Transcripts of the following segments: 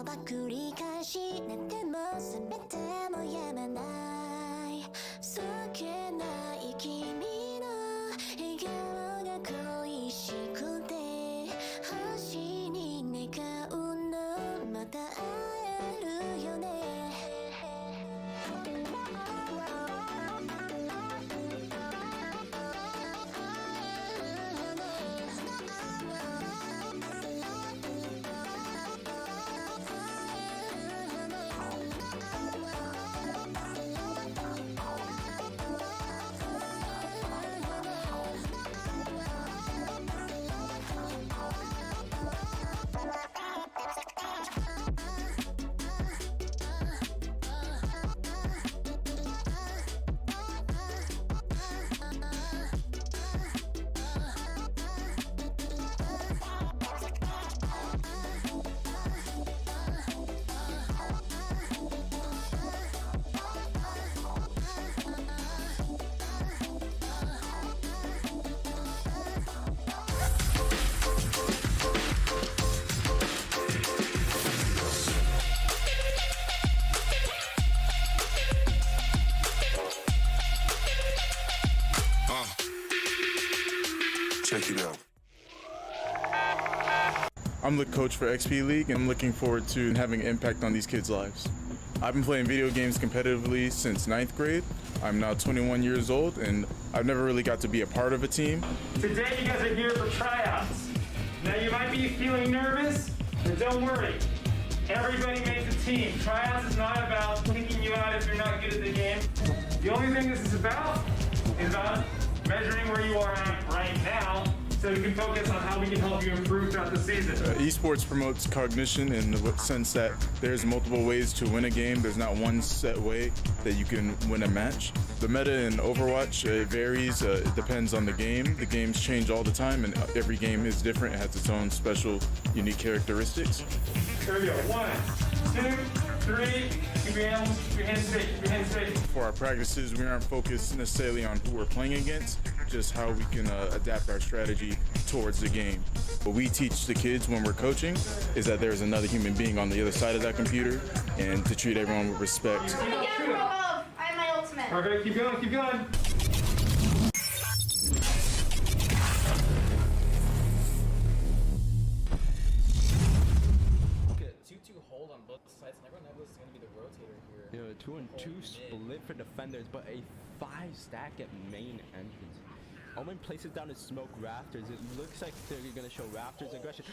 ば繰り返し寝ても覚めてもやまないそっけない君の笑顔が恋しくて星に願うのまた会えるよねCheck it out. I'm the coach for XP League and I'm looking forward to having an impact on these kids' lives. I've been playing video games competitively since 9th grade. I'm now 21 years old and I've never really got to be a part of a team. Today you guys are here for tryouts. Now you might be feeling nervous, but don't worry. Everybody makes a team. Tryouts is not about kicking you out if you're not good at the game. The only thing this is about measuring where you are at right now so we can focus on how we can help you improve throughout the season. Esports promotes cognition in the sense that there's multiple ways to win a game. There's not one set way that you can win a match. The meta in Overwatch, it varies. It depends on the game. The games change all the time and every game is different. It has its own special, unique characteristics. Here we go. 1, 2, 3. Keep your hands straight. Keep your hands straight. For our practices, we aren't focused necessarily on who we're playing against, just how we can adapt our strategy towards the game. What we teach the kids when we're coaching is that there's another human being on the other side of that computer and to treat everyone with respect. Get him from above. I have my ultimate. Perfect. Keep going. Keep going. Hold on both sides. Never know this is going to be the rotator here. You know, 2 and 2 split for defenders, but a 5 stack at main entrance. Omen places down his smoke rafters. It looks like they're going to show rafters aggression.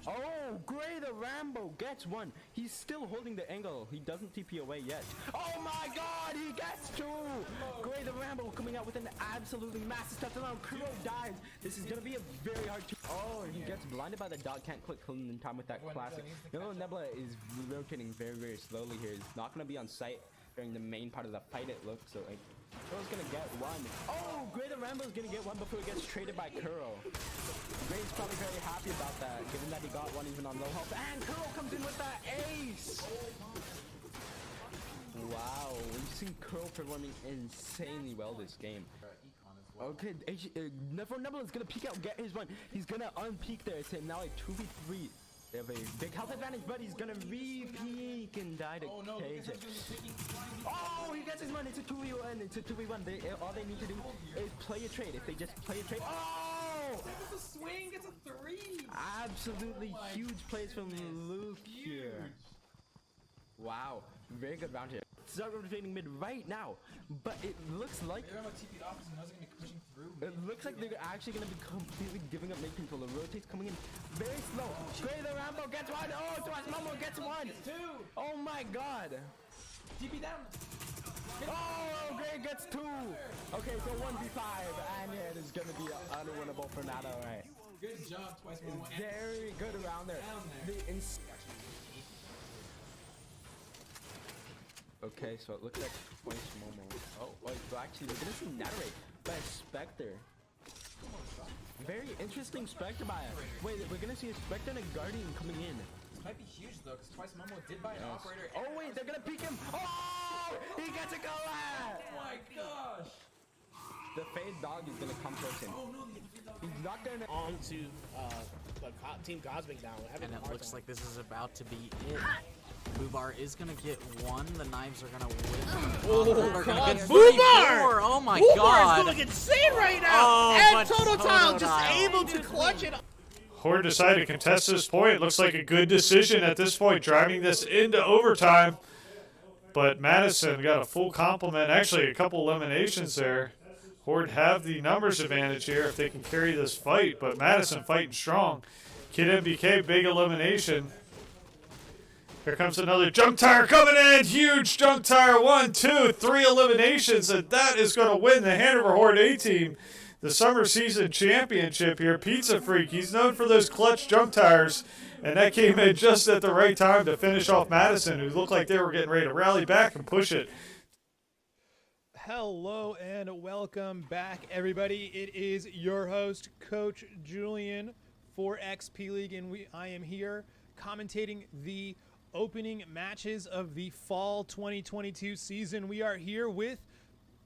Oh, Gray the Rambo gets one. He's still holding the angle. He doesn't TP away yet. Oh my god, he gets 2. Gray the Rambo coming out with an absolutely massive touchdown. Kuro dies. This is going to be a very hard Oh, he gets blinded by the dog. Can't click in time with that classic. Yellow Nebula is rotating very, very slowly here. He's not going to be on site during the main part of the fight, it looks. So like, Kuro's gonna get one. Oh, Gray the Rambo's gonna get one before he gets traded by Kuro. Gray's probably very happy about that, given that he got one even on low health. And Kuro comes in with that ace! Wow, we've seen Kuro performing insanely well this game. Okay, Nebula's gonna peek out, get his one. He's gonna unpeek there. It's now a 2v3. They have a big health advantage, but he's gonna re-peek and die to KJ. Oh, he gets his one. It's a 2v1. It's a 2v1. All they need to do is play a trade. If they just play a trade. Oh! It's a swing. It's a 3. Absolutely huge plays from Luke here. Wow, very good round here. Start rotating mid right now, but it looks like it looks like they're actually gonna be completely giving up mid control. The rotate's coming in very slow. Gray the Rambo gets one. Oh, Twice Momo gets one. Oh my god. TP down. Oh, Gray gets 2. Okay, so 1v5, and it is gonna be unwinnable for Nato, right? Good job, Twice Momo. Very good around there. Okay, so it looks like Twice Momo. Oh, wait, so actually, we're gonna see Natarate by Spectre. Very interesting Spectre buy. Wait, we're gonna see a Spectre and a Guardian coming in. This might be huge though, because Twice Momo did buy an operator. Oh wait, they're gonna peek him. Oh, he gets a goal. Oh my gosh. The Fade Dog is gonna come towards him. Oh no, he's not gonna onto Team Cosmic now. And it looks like this is about to be it. Boobar is gonna get one. The knives are gonna whip. Oh, Are God. gonna get Boobar! 34. Oh my Boobar god! is going insane right now! Oh, and but Totodile just Totodile. able to clutch it. Horde decided to contest this point. Looks like a good decision at this point, driving this into overtime. But Madison got a full complement, actually a couple eliminations there. Horde have the numbers advantage here if they can carry this fight, but Madison fighting strong. Kid MBK, big elimination. Here comes another junk tire coming in. Huge junk tire. 1, 2, 3 eliminations, and that is going to win the Hanover Horde A team the summer season championship here. Pizza Freak, he's known for those clutch junk tires, and that came in just at the right time to finish off Madison, who looked like they were getting ready to rally back and push it. Hello and welcome back, everybody. It is your host, Coach Julian for XP League, and I am here commentating the opening matches of the fall 2022 season. We are here with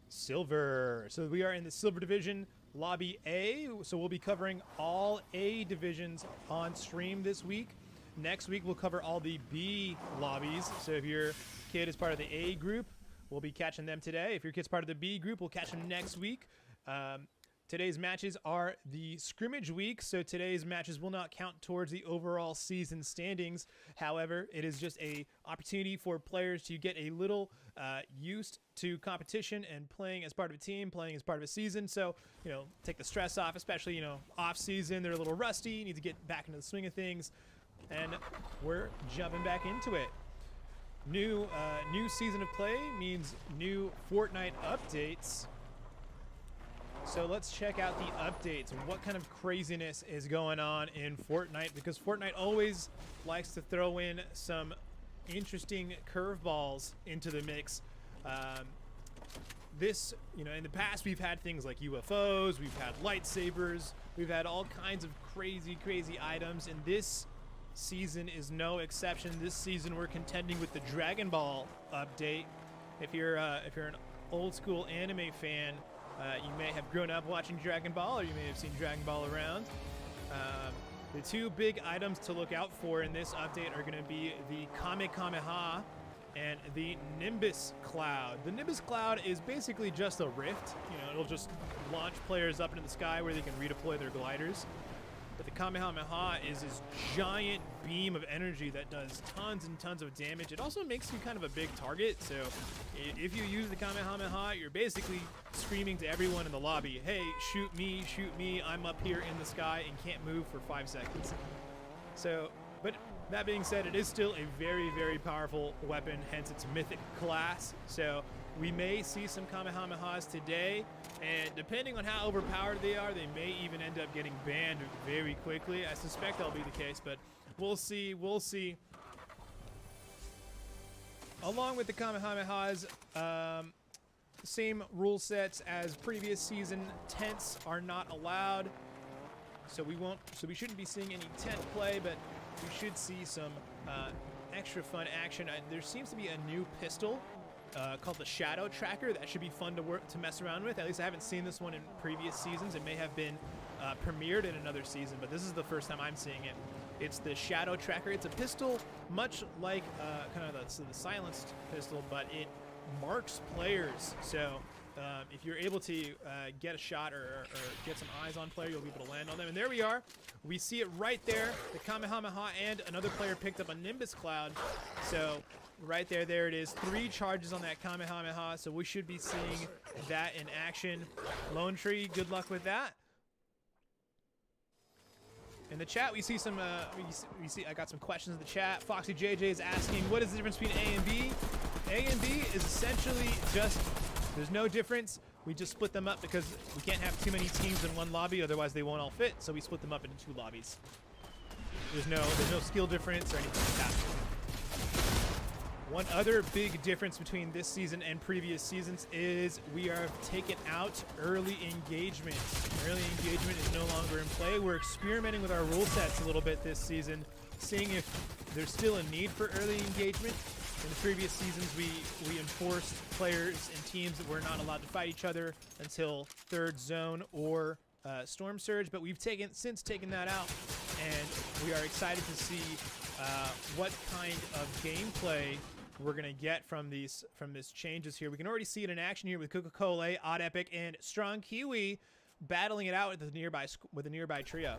Silver. So we are in the Silver Division, Lobby A. So we'll be covering all A divisions on stream this week. Next week, we'll cover all the B lobbies. So if your kid is part of the A group, we'll be catching them today. If your kid's part of the B group, we'll catch them next week. Today's matches are the scrimmage week, so today's matches will not count towards the overall season standings. However, it is just a opportunity for players to get a little used to competition and playing as part of a team, playing as part of a season. So, take the stress off, especially, off season. They're a little rusty, need to get back into the swing of things, and we're jumping back into it. New season of play means new Fortnite updates. So let's check out the updates and what kind of craziness is going on in Fortnite, because Fortnite always likes to throw in some interesting curveballs into the mix. In the past we've had things like UFOs, we've had lightsabers, we've had all kinds of crazy items, and this season is no exception. This season we're contending with the Dragon Ball update. If you're an old school anime fan, you may have grown up watching Dragon Ball, or you may have seen Dragon Ball around. The two big items to look out for in this update are going to be the Kamehameha and the Nimbus Cloud. The Nimbus Cloud is basically just a rift. It'll just launch players up into the sky where they can redeploy their gliders. But the Kamehameha is this giant beam of energy that does tons and tons of damage. It also makes you kind of a big target, so if you use the Kamehameha, you're basically screaming to everyone in the lobby, hey, shoot me, I'm up here in the sky and can't move for 5 seconds. So, but that being said, it is still a very powerful weapon, hence its mythic class. So we may see some Kamehamehas today, and depending on how overpowered they are, they may even end up getting banned very quickly. I suspect that'll be the case, but we'll see. Along with the Kamehamehas, same rule sets as previous season. Tents are not allowed, so we shouldn't be seeing any tent play, but we should see some extra fun action. There seems to be a new pistol called the Shadow Tracker that should be fun to mess around with. At least I haven't seen this one in previous seasons. It may have been premiered in another season, but this is the first time I'm seeing it. It's the Shadow Tracker. It's a pistol much like kind of the silenced pistol, but it marks players. So if you're able to get a shot or get some eyes on player, you'll be able to land on them. And there we are. We see it right there. The Kamehameha, and another player picked up a Nimbus Cloud. So right there it is. 3 charges on that Kamehameha. So we should be seeing that in action. Lone Tree, good luck with that. In the chat, we see some. We see. I got some questions in the chat. Foxy JJ is asking, what is the difference between A and B? A and B is essentially just. There's no difference. We just split them up because we can't have too many teams in one lobby, otherwise they won't all fit. So we split them up into 2 lobbies. There's no skill difference or anything like that. One other big difference between this season and previous seasons is we are taking out early engagement. Early engagement is no longer in play. We're experimenting with our rule sets a little bit this season, seeing if there's still a need for early engagement. In the previous seasons, we enforced players and teams that were not allowed to fight each other until 3rd zone or Storm Surge, but we've since taken that out. and we are excited to see what kind of gameplay we're gonna get from this changes here. We can already see it in action here with Coca-Cola, Odd Epic, and Strong Kiwi battling it out with the nearby trio.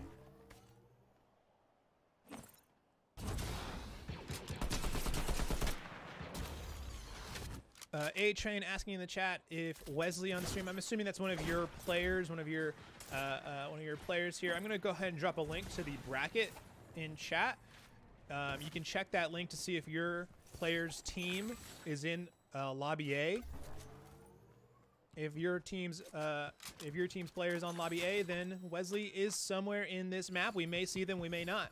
A-Train asking in the chat if Wesley on the stream. I'm assuming that's one of your players, one of your players here. I'm gonna go ahead and drop a link to the bracket in chat. You can check that link to see if your player's team is in lobby A. If your team's player is on lobby A, then Wesley is somewhere in this map. We may see them, we may not.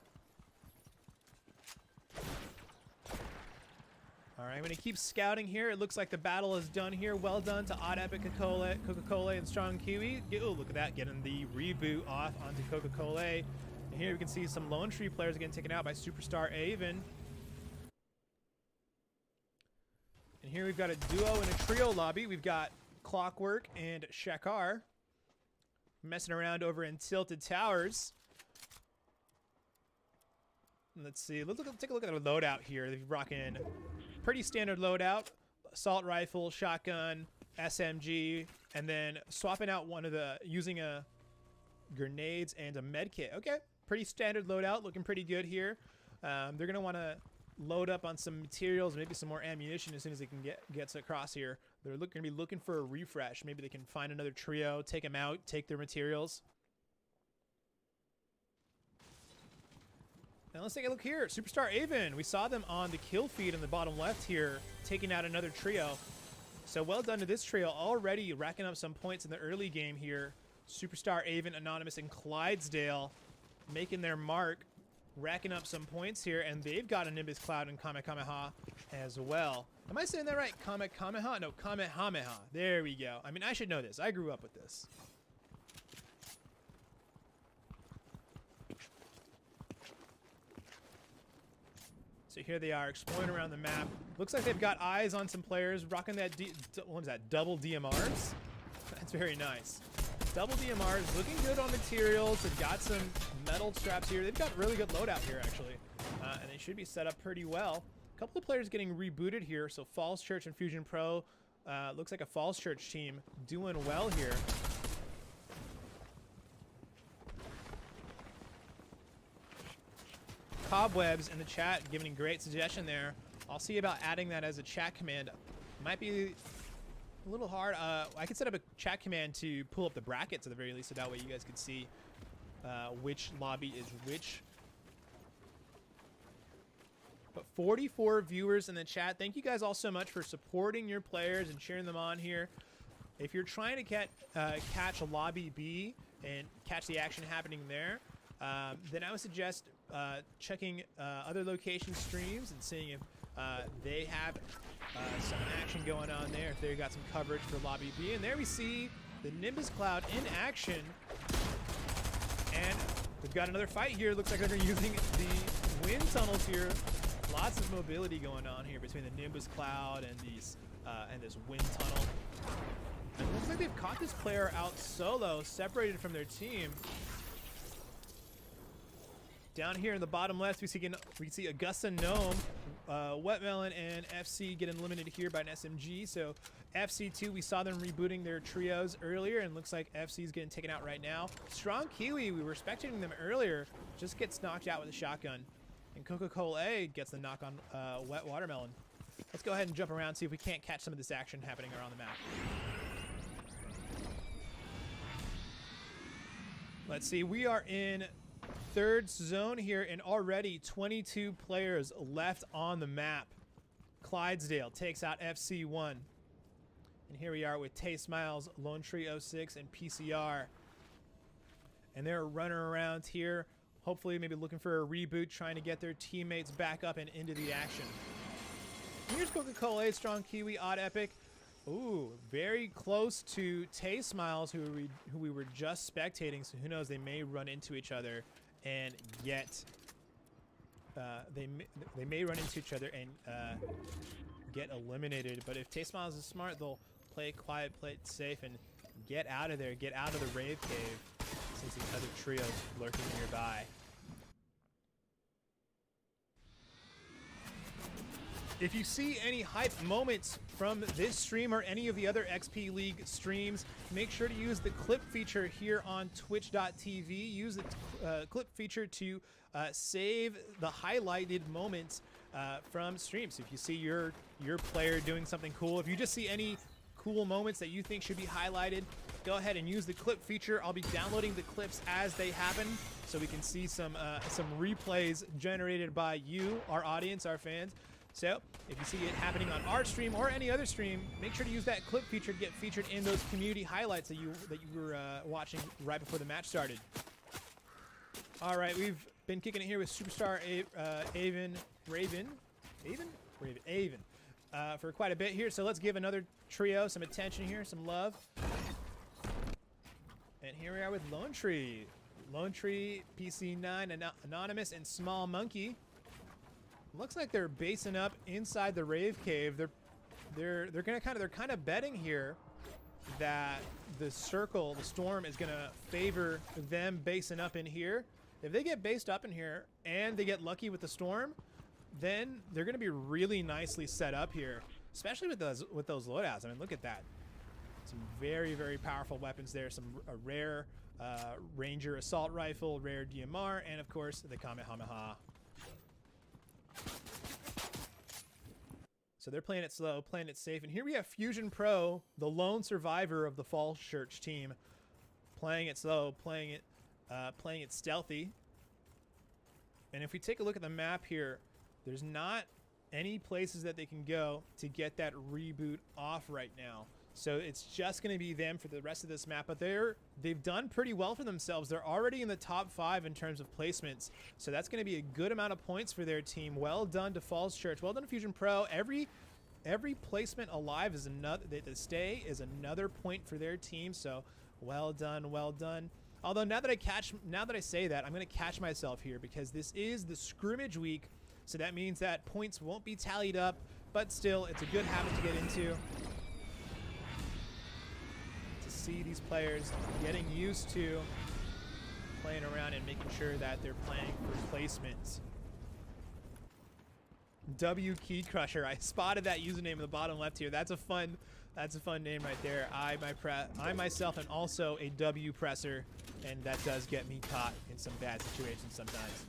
All right, I'm gonna keep scouting here. It looks like the battle is done here. Well done to Odd Epic, Coca-Cola, and Strong Kiwi. Oh, look at that, getting the reboot off onto Coca-Cola. And here we can see some Lone Tree players getting taken out by Superstar Avon. And here we've got a duo and a trio lobby. We've got Clockwork and Shakar messing around over in Tilted Towers. Let's see. Let's take a look at the loadout here. They're rocking pretty standard loadout: assault rifle, shotgun, SMG, and then swapping out using a grenades and a med kit. Okay, pretty standard loadout, looking pretty good here. They're gonna want to load up on some materials, maybe some more ammunition as soon as they can get across here. They're gonna be looking for a refresh. Maybe they can find another trio, take them out, take their materials. Now let's take a look here. Superstar Avon. We saw them on the kill feed in the bottom left here, taking out another trio. So well done to this trio, already racking up some points in the early game here. Superstar Avon, Anonymous, and Clydesdale making their mark, racking up some points here, and they've got a Nimbus Cloud and Kamehameha as well. Am I saying that right? Kamehameha? No, Kamehameha. There we go. I mean, I should know this. I grew up with this. So here they are exploring around the map. Looks like they've got eyes on some players rocking that, what is that, double DMRs? That's very nice. Double DMRs, looking good on materials. They've got some metal straps here. They've got really good loadout here, actually. And they should be set up pretty well. A couple of players getting rebooted here. So Falls Church and Fusion Pro. Looks like a Falls Church team doing well here. Cobwebs in the chat giving a great suggestion there. I'll see about adding that as a chat command. Might be a little hard. I could set up a chat command to pull up the brackets at the very least, so that way you guys could see which lobby is which. But 44 viewers in the chat. Thank you guys all so much for supporting your players and cheering them on here. If you're trying to catch a lobby B and catch the action happening there, then I would suggest checking other location streams and seeing if they have some action going on there, if they've got some coverage for Lobby B. And there we see the Nimbus Cloud in action. And we've got another fight here. Looks like they're using the wind tunnels here. Lots of mobility going on here between the Nimbus Cloud and these and this wind tunnel. And it looks like they've caught this player out solo, separated from their team. Down here in the bottom left, we see Augusta Gnome, Wetmelon, and FC getting eliminated here by an SMG. So FC2, we saw them rebooting their trios earlier, and looks like FC is getting taken out right now. Strong Kiwi, we were spectating them earlier, just gets knocked out with a shotgun. And Coca-Cola gets the knock on Wet Watermelon. Let's go ahead and jump around, see if we can't catch some of this action happening around the map. Let's see, we are in third zone here, and already 22 players left on the map. Clydesdale takes out FC1. And here we are with Tay Smiles, Lone Tree 06, and PCR. And they're running around here, hopefully maybe looking for a reboot, trying to get their teammates back up and into the action. Here's Coca-Cola, Strong Kiwi, Odd Epic. Ooh, very close to Tay Smiles, who we were just spectating, so who knows, they may run into each other and get they may run into each other and get eliminated. But if Tay Smiles is smart, they'll play it quiet, play it safe, and get out of there, get out of the rave cave, since the other trio's lurking nearby. If you see any hype moments from this stream or any of the other XP League streams, make sure to use the clip feature here on twitch.tv. Use the clip feature to save the highlighted moments from streams. If you see your player doing something cool, if you just see any cool moments that you think should be highlighted, go ahead and use the clip feature. I'll be downloading the clips as they happen so we can see some replays generated by you, our audience, our fans. So if you see it happening on our stream or any other stream, make sure to use that clip feature to get featured in those community highlights that you were watching right before the match started. All right, we've been kicking it here with Superstar Raven for quite a bit here. So let's give another trio some attention here, some love. And here we are with Lone Tree, PC9, Anonymous, and Small Monkey. Looks like they're basing up inside the Rave Cave. They're kind of betting here that the storm is gonna favor them basing up in here. If they get based up in here and they get lucky with the storm, then they're gonna be really nicely set up here, especially with those loadouts. I mean, look at that. Some very, very powerful weapons there. A rare Ranger assault rifle, rare DMR, and of course the Kamehameha. So they're playing it slow, playing it safe. And here we have Fusion Pro, the lone survivor of the Falls Church team, playing it slow, playing it stealthy. And if we take a look at the map here, there's not any places that they can go to get that reboot off right now. So it's just going to be them for the rest of this map. But they've done pretty well for themselves. They're already in the top 5 in terms of placements. So that's going to be a good amount of points for their team. Well done to Falls Church. Well done to Fusion Pro. Every placement alive is another. The stay is another point for their team. So well done, well done. Although now that I say that, I'm going to catch myself here because this is the scrimmage week. So that means that points won't be tallied up. But still, it's a good habit to get into. See these players getting used to playing around and making sure that they're playing for placements. W Key Crusher. I spotted that username in the bottom left here. That's a fun name right there. I myself am also a W presser, and that does get me caught in some bad situations sometimes.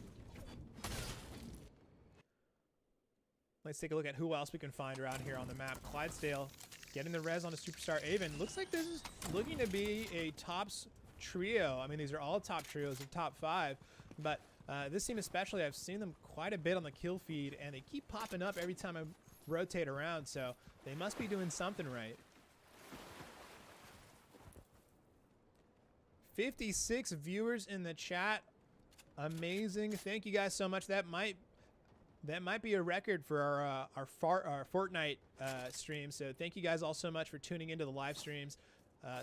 Let's take a look at who else we can find around here on the map. Clydesdale getting the res on a Superstar Avon. Looks like this is looking to be a tops trio. I mean, these are all top trios of top 5, but this team especially, I've seen them quite a bit on the kill feed, and they keep popping up every time I rotate around, so they must be doing something right. 56 viewers in the chat. Amazing. Thank you guys so much. That might be a record for our Fortnite stream. So thank you guys all so much for tuning into the live streams,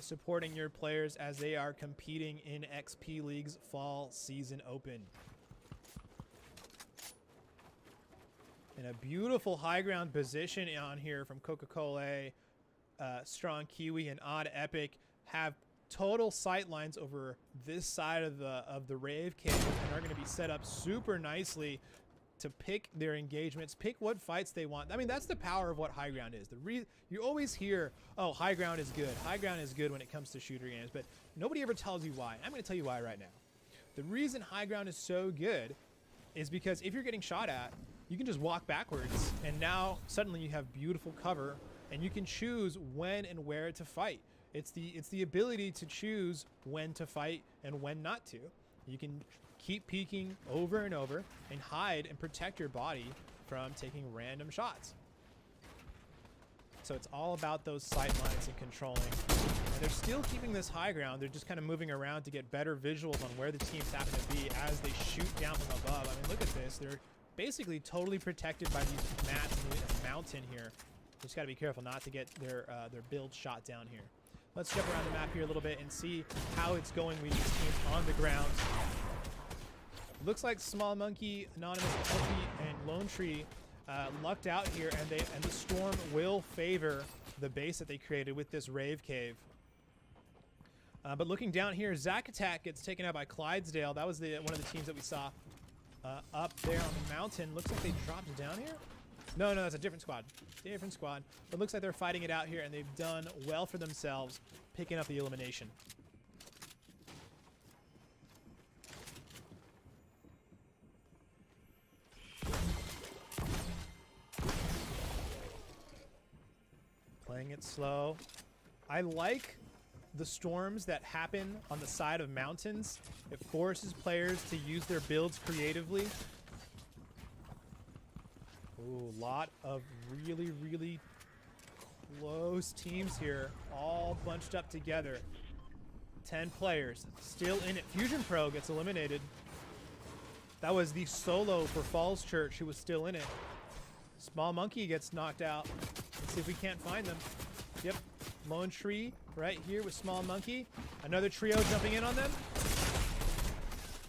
supporting your players as they are competing in XP League's Fall Season Open. And a beautiful high ground position on here from Coca-Cola, Strong Kiwi, and Odd Epic have total sight lines over this side of the Rave Cave and are going to be set up super nicely to pick their engagements, pick what fights they want. I mean, that's the power of what high ground is. You always hear, oh, high ground is good. High ground is good when it comes to shooter games, but nobody ever tells you why. I'm going to tell you why right now. The reason high ground is so good is because if you're getting shot at, you can just walk backwards, and now suddenly you have beautiful cover, and you can choose when and where to fight. It's the ability to choose when to fight and when not to. You can keep peeking over and over and hide and protect your body from taking random shots. So it's all about those sight lines and controlling. And they're still keeping this high ground. They're just kind of moving around to get better visuals on where the teams happen to be as they shoot down from above. I mean, look at this. They're basically totally protected by these mats and the mountain here. Just got to be careful not to get their build shot down here. Let's jump around the map here a little bit and see how it's going with these teams on the ground. Looks like Small Monkey, Anonymous, Elfie, and Lone Tree lucked out here, and the storm will favor the base that they created with this Rave Cave. But looking down here, Zack Attack gets taken out by Clydesdale. That was one of the teams that we saw up there on the mountain. Looks like they dropped down here. No, that's a different squad. Different squad. But it looks like they're fighting it out here, and they've done well for themselves, picking up the elimination. Playing it slow. I like the storms that happen on the side of mountains. It forces players to use their builds creatively. Ooh, a lot of really, really close teams here, all bunched up together. 10 players still in it. Fusion Pro gets eliminated. That was the solo for Falls Church who was still in it. Small Monkey gets knocked out. Let's see if we can't find them. Yep, Lone Tree right here with Small Monkey. Another trio jumping in on them.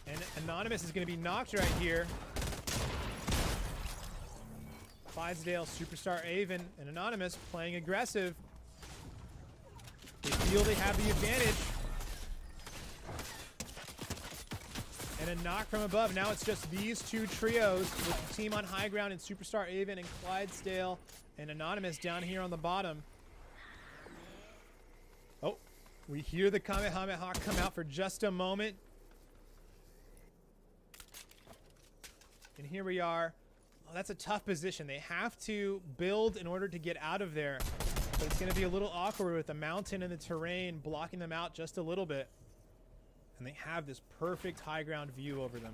And Anonymous is going to be knocked right here. Clydesdale, Superstar Avon, and Anonymous playing aggressive. They feel they have the advantage. And a knock from above. Now it's just these two trios with the team on high ground and Superstar Avon and Clydesdale and Anonymous down here on the bottom. Oh, we hear the Kamehameha come out for just a moment. And here we are. Oh, that's a tough position. They have to build in order to get out of there. But it's going to be a little awkward with the mountain and the terrain blocking them out just a little bit. And they have this perfect high ground view over them.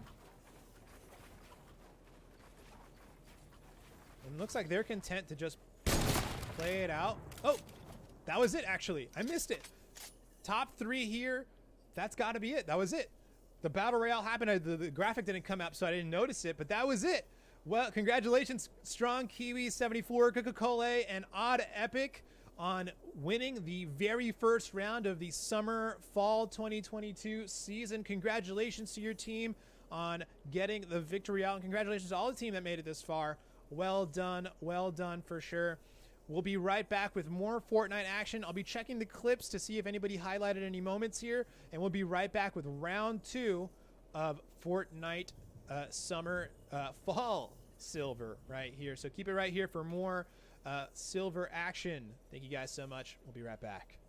And it looks like they're content to just play it out. Oh, that was it, actually. I missed it. Top 3 here. That's got to be it. That was it. The Battle Royale happened. The graphic didn't come up, so I didn't notice it, but that was it. Well, congratulations, Strong Kiwi 74, Coca-Cola, and Odd Epic on winning the very first round of the Summer Fall 2022 season. Congratulations to your team on getting the victory out, and congratulations to all the team that made it this far. Well done for sure. We'll be right back with more Fortnite action. I'll be checking the clips to see if anybody highlighted any moments here, and we'll be right back with round 2 of Fortnite Fall Silver right here. So keep it right here for more Silver action. Thank you guys so much. We'll be right back.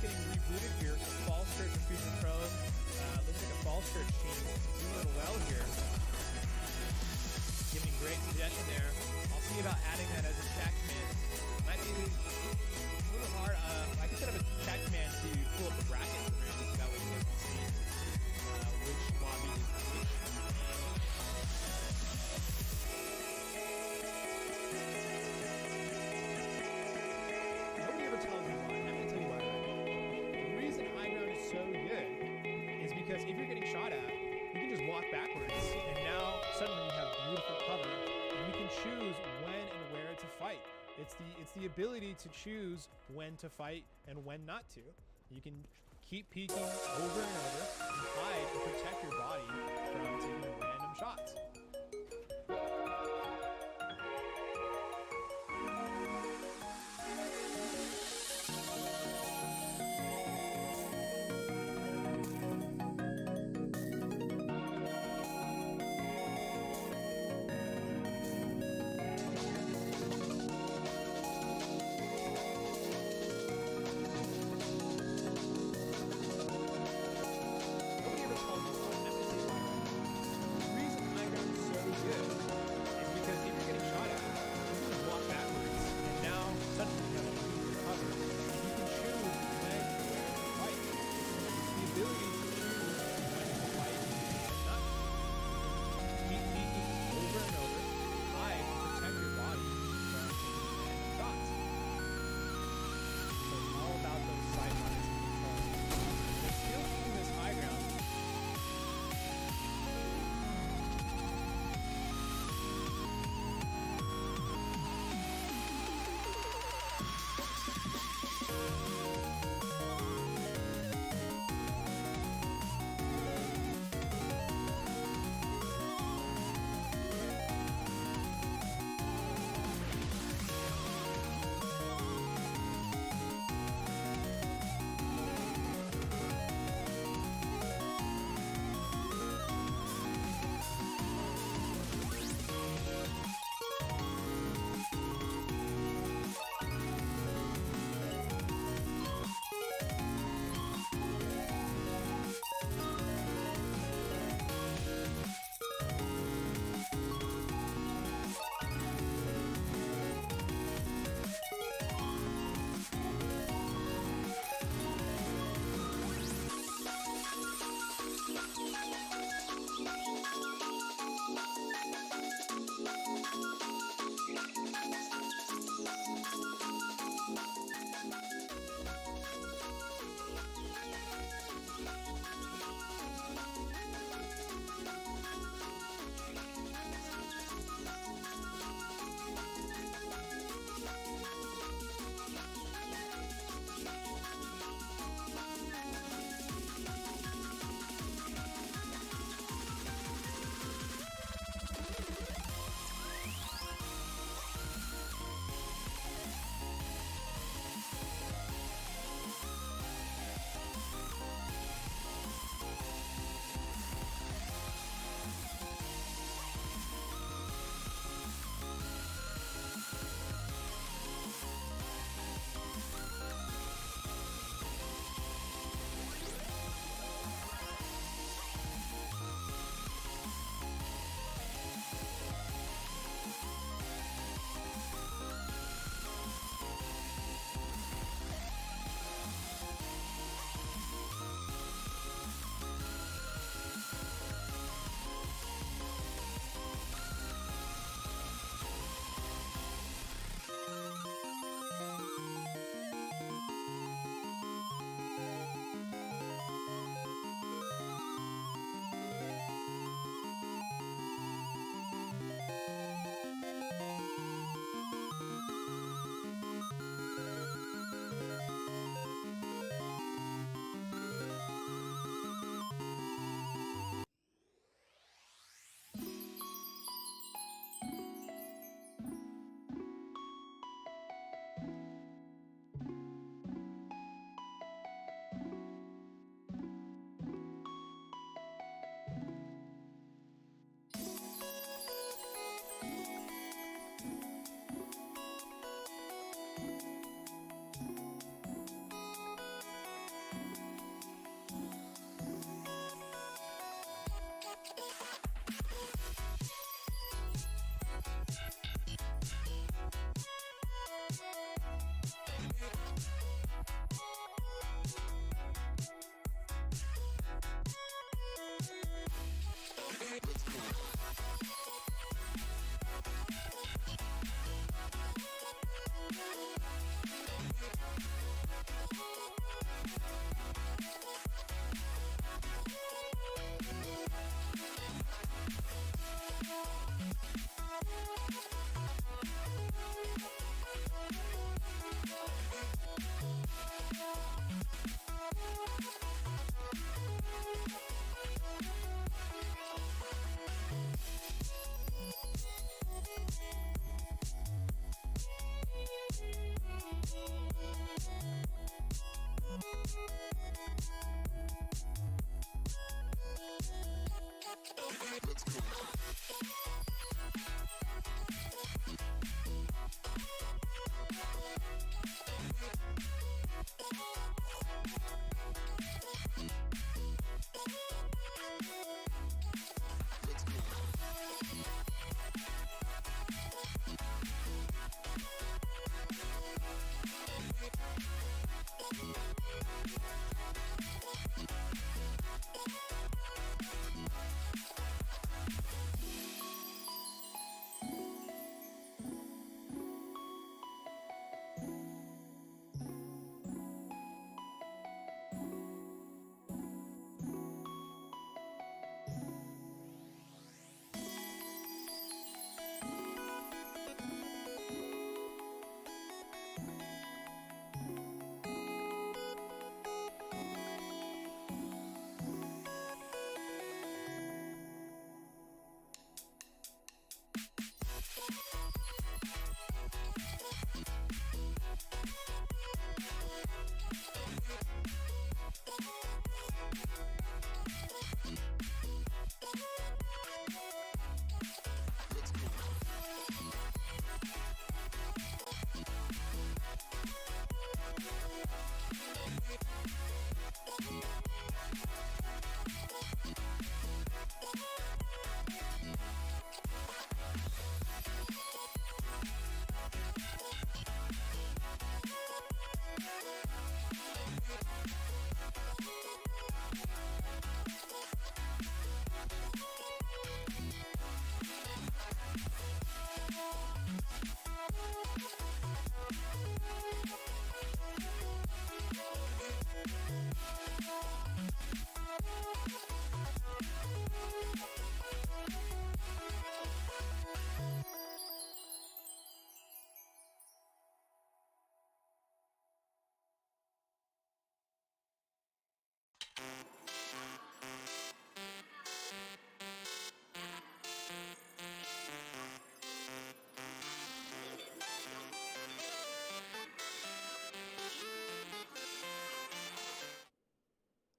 getting rebooted here. So False Search and Fusion Pro. Looks like a False Search team doing a little well here. Giving great suggestion there. I'll see about adding that as a chat command. Might be a little hard. I can set up a chat command to pull up the bracket for rooms. That way you guys can see which lobby is which. Nobody ever tells me why. I'm going to tell you why right now. The reason high ground is so good is because if you're getting shot at, you can just walk backwards, and now suddenly you have beautiful cover, and you can choose when and where to fight. It's the ability to choose when to fight and when not to. You can keep peeking over and over, and hide and protect your body from taking random shots. Nobody ever tells me why. I'm gonna tell you why right now. The reason high ground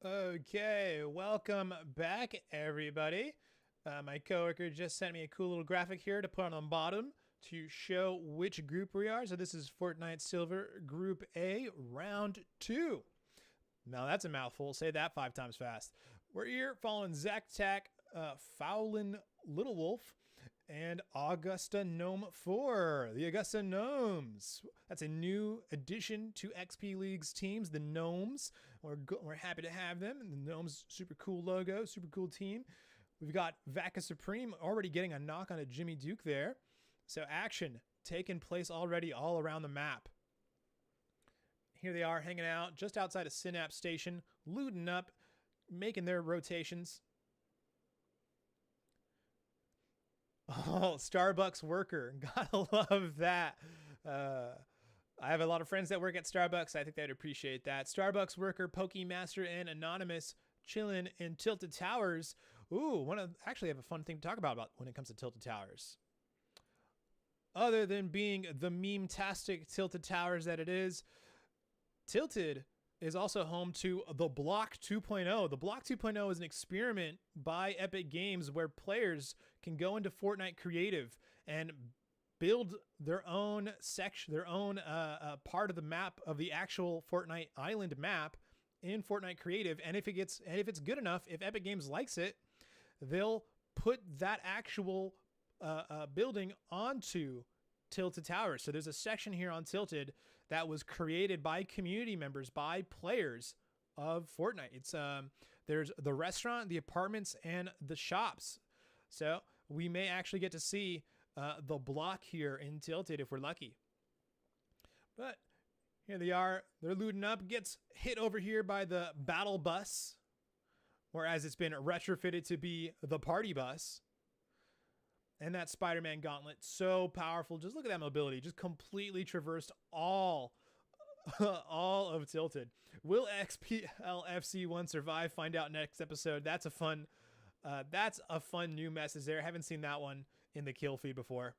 Okay, welcome back, everybody. My coworker just sent me a cool little graphic here to put on the bottom to show which group we are. So this is Fortnite Silver Group A, Round 2. Now that's a mouthful. Say that 5 times fast. We're here following Zack Tack, Fowlin Little Wolf, and Augusta Gnome 4. The Augusta Gnomes. That's a new addition to XP League's teams, the Gnomes. We're happy to have them. And the Gnomes, super cool logo, super cool team. We've got Vaca Supreme already getting a knock on a Jimmy Duke there. So action taking place already all around the map. Here they are hanging out just outside of Synapse Station, looting up, making their rotations. Oh, Starbucks worker. Gotta love that. I have a lot of friends that work at Starbucks. I think they'd appreciate that. Starbucks worker, Pokemaster, and Anonymous chilling in Tilted Towers. Ooh, actually have a fun thing to talk about when it comes to Tilted Towers. Other than being the meme-tastic Tilted Towers that it is, Tilted is also home to the Block 2.0. The Block 2.0 is an experiment by Epic Games where players can go into Fortnite Creative and build their own section, their own part of the map of the actual Fortnite Island map in Fortnite Creative. And if it's good enough, if Epic Games likes it, they'll put that actual building onto Tilted Towers. So there's a section here on Tilted that was created by community members, by players of Fortnite. It's there's the restaurant, the apartments, and the shops. So we may actually get to see the block here in Tilted if we're lucky. But here they are. They're looting up. Gets hit over here by the battle bus, whereas it's been retrofitted to be the party bus. And that Spider-Man gauntlet, so powerful. Just look at that mobility. Just completely traversed all of Tilted. Will XPLFC1 survive? Find out next episode. That's a fun new message there. Haven't seen that one in the kill feed before.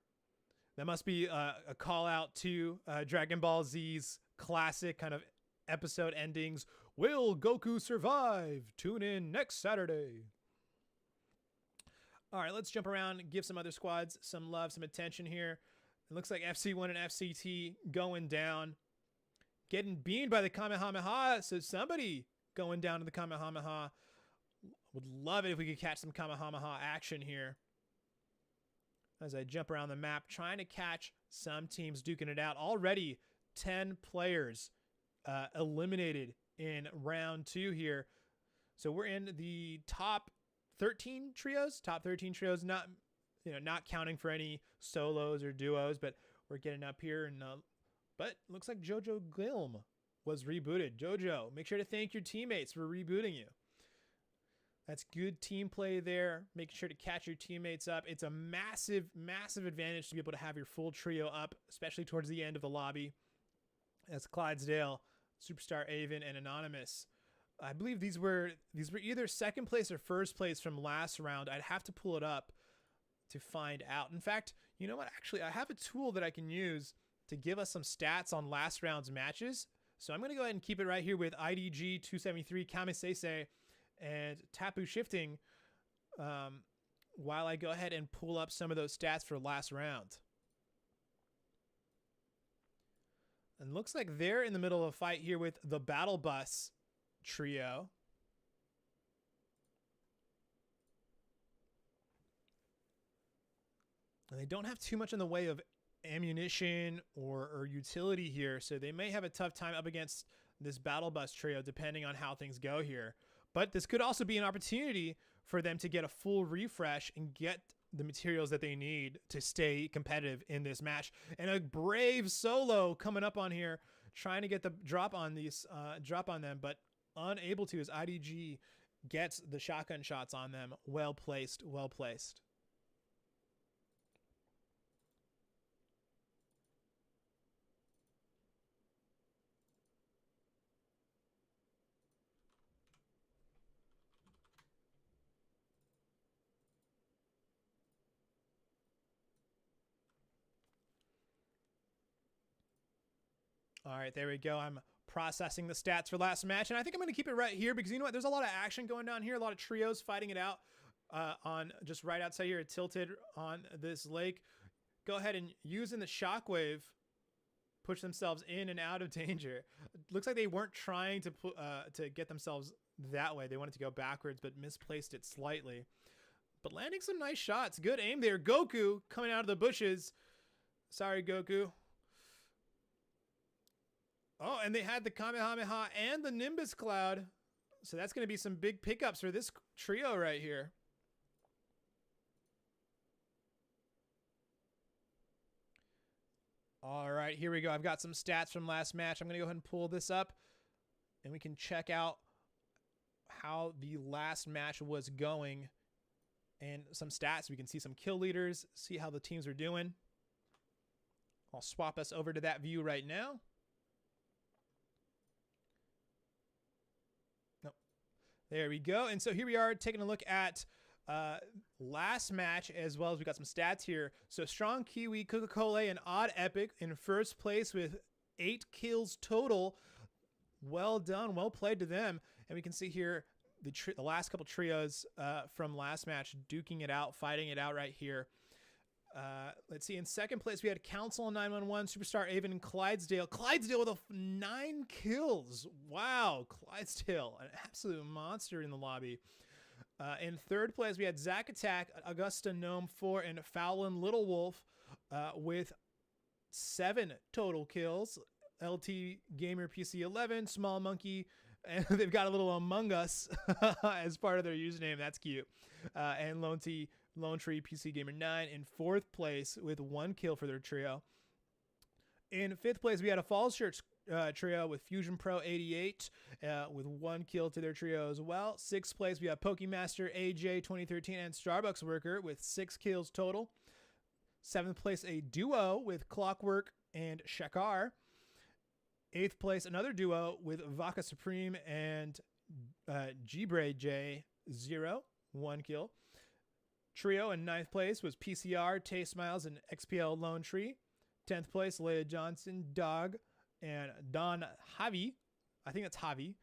That must be a call out to Dragon Ball Z's classic kind of episode endings. Will Goku survive? Tune in next Saturday. All right, let's jump around and give some other squads some love, some attention here. It looks like FC1 and FCT going down. Getting beamed by the Kamehameha, so somebody going down to the Kamehameha. Would love it if we could catch some Kamehameha action here. As I jump around the map, trying to catch some teams duking it out. Already 10 players eliminated in round 2 here. So we're in the top 13 trios. Top 13 trios, not counting for any solos or duos, but we're getting up here. And but looks like Jojo Gilm was rebooted. Jojo, make sure to thank your teammates for rebooting you. That's good team play there. Making sure to catch your teammates up. It's a massive, massive advantage to be able to have your full trio up, especially towards the end of the lobby. That's Clydesdale, Superstar Avon, and Anonymous. I believe these were either second place or first place from last round. I'd have to pull it up to find out. In fact, you know what? Actually, I have a tool that I can use to give us some stats on last round's matches. So I'm going to go ahead and keep it right here with IDG 273 Kamisese and Tapu shifting while I go ahead and pull up some of those stats for last round. And looks like they're in the middle of a fight here with the Battle Bus trio. And they don't have too much in the way of ammunition or utility here, so they may have a tough time up against this Battle Bus trio depending on how things go here. But this could also be an opportunity for them to get a full refresh and get the materials that they need to stay competitive in this match. And a brave solo coming up on here, trying to get the drop on them, but unable to as IDG gets the shotgun shots on them. Well placed, well placed. All right, there we go. I'm processing the stats for last match, and I think I'm going to keep it right here because you know what? There's a lot of action going down here, a lot of trios fighting it out on just right outside here, tilted on this lake. Go ahead and using the shockwave, push themselves in and out of danger. Looks like they weren't trying to get themselves that way. They wanted to go backwards, but misplaced it slightly. But landing some nice shots. Good aim there. Goku coming out of the bushes. Sorry, Goku. Oh, and they had the Kamehameha and the Nimbus Cloud. So that's going to be some big pickups for this trio right here. All right, here we go. I've got some stats from last match. I'm going to go ahead and pull this up, and we can check out how the last match was going and some stats. We can see some kill leaders, see how the teams are doing. I'll swap us over to that view right now. There we go. And so here we are taking a look at last match as well as we got some stats here. So Strong Kiwi, Coca-Cola, and Odd Epic in first place with 8 kills total. Well done. Well played to them. And we can see here the last couple trios from last match duking it out, fighting it out right here. Let's see. In second place, we had Council 911, Superstar Avon, and Clydesdale. Clydesdale with 9 kills. Wow. Clydesdale, an absolute monster in the lobby. In third place, we had Zack Attack, Augusta Gnome 4, and Fowlin Little Wolf with 7 total kills. LT Gamer PC 11, Small Monkey, and they've got a little Among Us as part of their username. That's cute. And Lone Tree PC Gamer 9 in fourth place with 1 kill for their trio. In fifth place, we had a Falls Church trio with Fusion Pro 88 with 1 kill to their trio as well. Sixth place, we have Pokemaster AJ 2013 and Starbucks Worker with 6 kills total. Seventh place, a duo with Clockwork and Shakar. Eighth place, another duo with Vaca Supreme and Gibre J 0, 1 kill. Trio in ninth place was PCR, Tay Smiles, and XPL Lone Tree. 10th place, Leia Johnson, Dog, and Don Javi. I think that's Javi,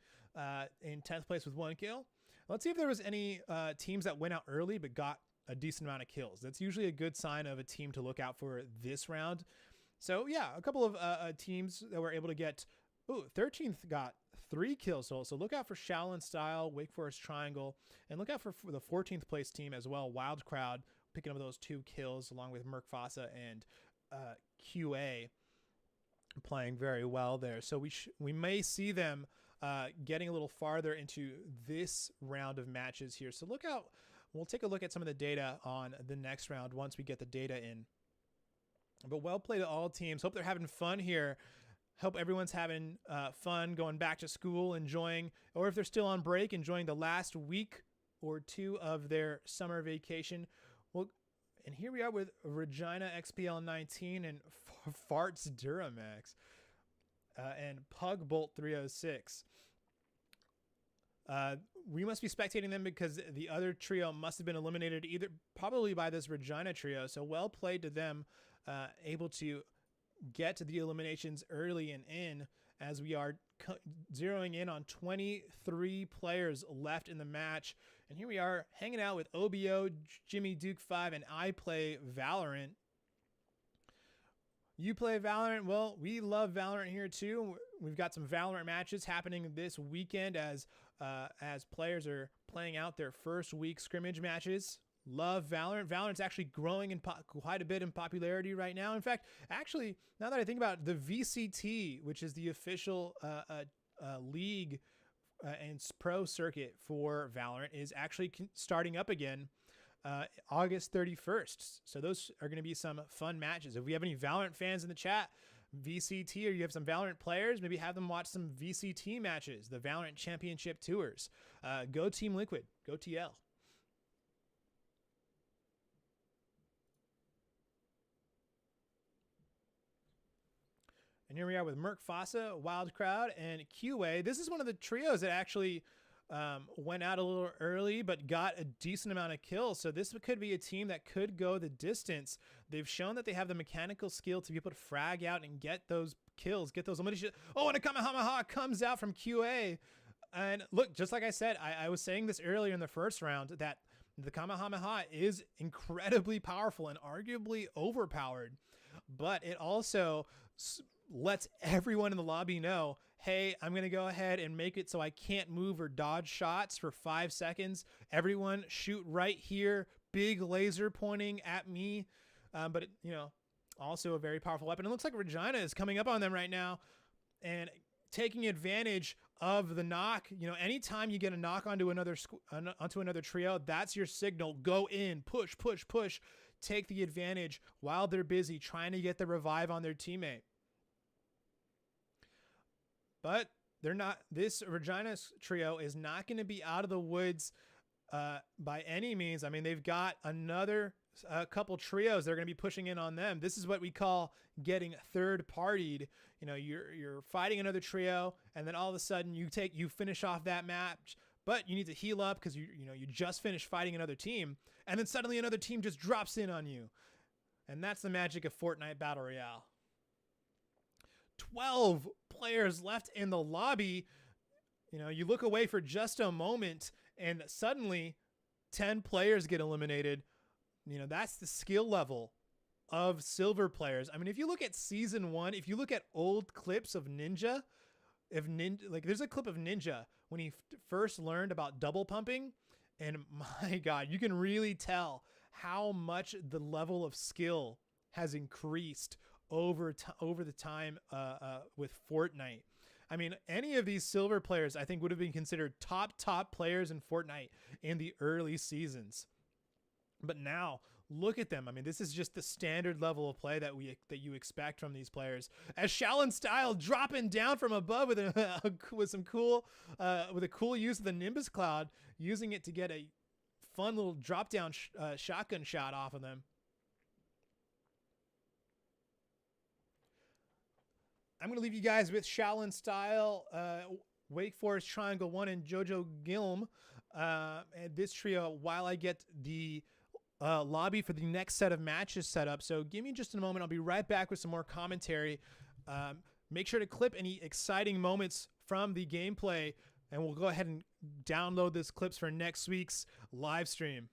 in 10th place with 1 kill. Let's see if there was any teams that went out early but got a decent amount of kills. That's usually a good sign of a team to look out for this round. So yeah, a couple of teams that were able to get, 13th got 3 kills. So look out for Shaolin Style, Wake Forest Triangle, and look out for the 14th place team as well, Wild Crowd, picking up those 2 kills along with Merc Fossa and QA playing very well there. So we may see them getting a little farther into this round of matches here. So look out. We'll take a look at some of the data on the next round once we get the data in. But well played to all teams. Hope they're having fun here. Hope everyone's having fun going back to school, enjoying, or if they're still on break, enjoying the last week or 2 of their summer vacation. Well, and here we are with Regina XPL 19 and Farts Duramax and Pug Bolt 306. We must be spectating them because the other trio must have been eliminated probably by this Regina trio. So well played to them, able to get to the eliminations early and in, as we are zeroing in on 23 players left in the match. And here we are hanging out with OBO, Jimmy Duke 5, and I play Valorant. You play Valorant? Well, we love Valorant here too. We've got some Valorant matches happening this weekend as players are playing out their first week scrimmage matches. Love Valorant. Valorant's actually growing in quite a bit in popularity right now. In fact, actually, now that I think about it, the VCT, which is the official league and pro circuit for Valorant, is actually starting up again August 31st. So those are going to be some fun matches. If we have any Valorant fans in the chat, VCT, or you have some Valorant players, maybe have them watch some VCT matches, the Valorant Championship Tours. Go Team Liquid. Go TL. And here we are with Merc Fossa, Wild Crowd, and QA. This is one of the trios that actually went out a little early but got a decent amount of kills. So this could be a team that could go the distance. They've shown that they have the mechanical skill to be able to frag out and get those kills, get those eliminations. Oh, and a Kamehameha comes out from QA. And look, just like I said, I was saying this earlier in the first round, that the Kamehameha is incredibly powerful and arguably overpowered, but it also lets everyone in the lobby know, hey, I'm going to go ahead and make it so I can't move or dodge shots for 5 seconds. Everyone shoot right here. Big laser pointing at me. But, also a very powerful weapon. It looks like Regina is coming up on them right now and taking advantage of the knock. Anytime you get a knock onto another trio, that's your signal. Go in, push, push, push. Take the advantage while they're busy trying to get the revive on their teammate. But they're not. This Regina trio is not going to be out of the woods by any means. I mean, they've got another couple trios they're going to be pushing in on them. This is what we call getting third-partied. You're fighting another trio, and then all of a sudden you finish off that match, but you need to heal up because you just finished fighting another team, and then suddenly another team just drops in on you, and that's the magic of Fortnite Battle Royale. 12 players left in the lobby. You look away for just a moment and suddenly 10 players get eliminated. That's the skill level of silver players. I mean, if you look at season 1, if you look at old clips of Ninja, there's a clip of Ninja when he first learned about double pumping, and my God, you can really tell how much the level of skill has increased over the time with Fortnite. I mean, any of these silver players I think would have been considered top players in Fortnite in the early seasons. But now look at them. I mean, this is just the standard level of play that you expect from these players. As Shaolin Style dropping down from above with a cool use of the Nimbus Cloud, using it to get a fun little drop down shotgun shot off of them. I'm going to leave you guys with Shaolin Style, Wake Forest Triangle 1, and Jojo Gilm, and this trio, while I get the lobby for the next set of matches set up. So give me just a moment. I'll be right back with some more commentary. Make sure to clip any exciting moments from the gameplay, and we'll go ahead and download this clips for next week's live stream.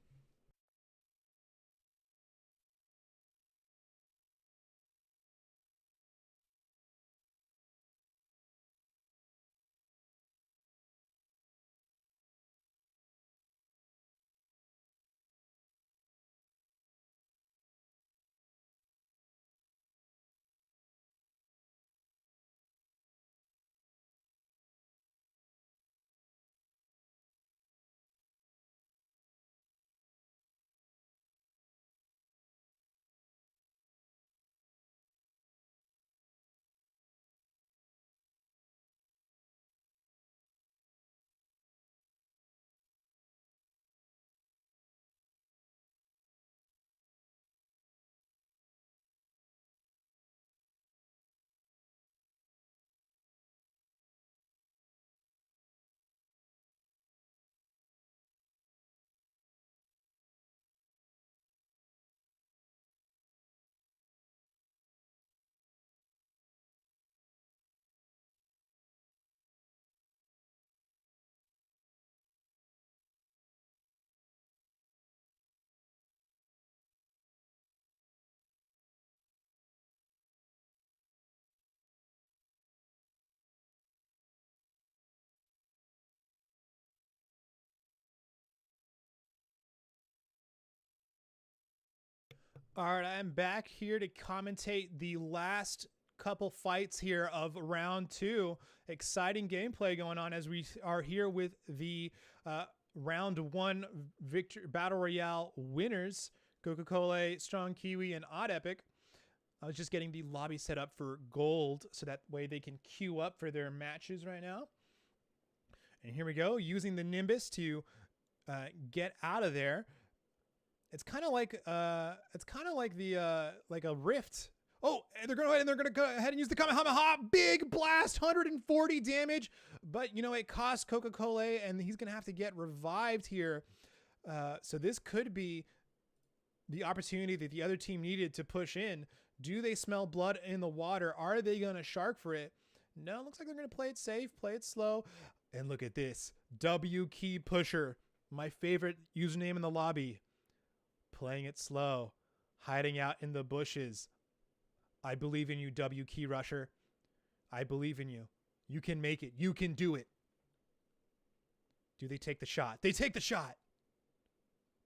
All right, I'm back here to commentate the last couple fights here of round 2. Exciting gameplay going on as we are here with the round 1 victory battle royale winners, Coca-Cola, Strong Kiwi, and Odd Epic. I was just getting the lobby set up for gold so that way they can queue up for their matches right now. And here we go, using the Nimbus to get out of there. It's kind of like the like a rift. Oh, and they're gonna go ahead and use the Kamehameha. Big blast, 140 damage. But you know, it costs Coca-Cola, and he's gonna have to get revived here. So this could be the opportunity that the other team needed to push in. Do they smell blood in the water? Are they gonna shark for it? No, it looks like they're gonna play it safe, play it slow. And look at this, W key pusher, my favorite username in the lobby. Playing it slow, hiding out in the bushes. I believe in you, W key rusher. I believe in you. You can make it. You can do it. Do they take the shot? They take the shot.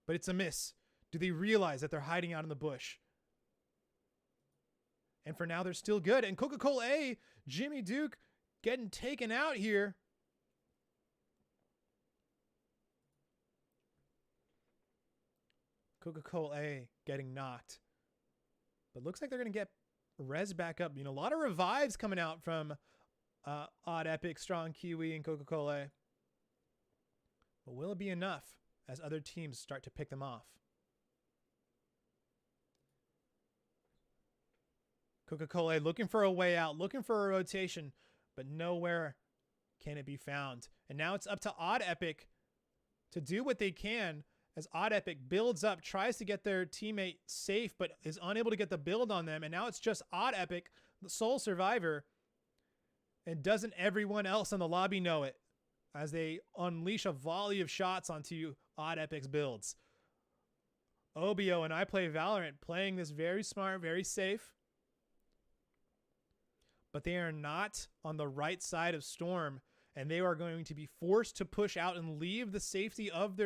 But it's a miss. Do they realize that they're hiding out in the bush? And for now, they're still good. And Coca-Cola, Jimmy Duke getting taken out here. Coca-Cola getting knocked. But looks like they're going to get res back up. You know, a lot of revives coming out from Odd Epic, Strong Kiwi, and Coca-Cola. But will it be enough as other teams start to pick them off? Coca-Cola looking for a way out, looking for a rotation, but nowhere can it be found. And now it's up to Odd Epic to do what they can as Odd Epic builds up, tries to get their teammate safe, but is unable to get the build on them. And now it's just Odd Epic, the sole survivor. And doesn't everyone else in the lobby know it as they unleash a volley of shots onto Odd Epic's builds? Obio and I Play Valorant playing this very smart, very safe. But they are not on the right side of Storm, and they are going to be forced to push out and leave the safety of their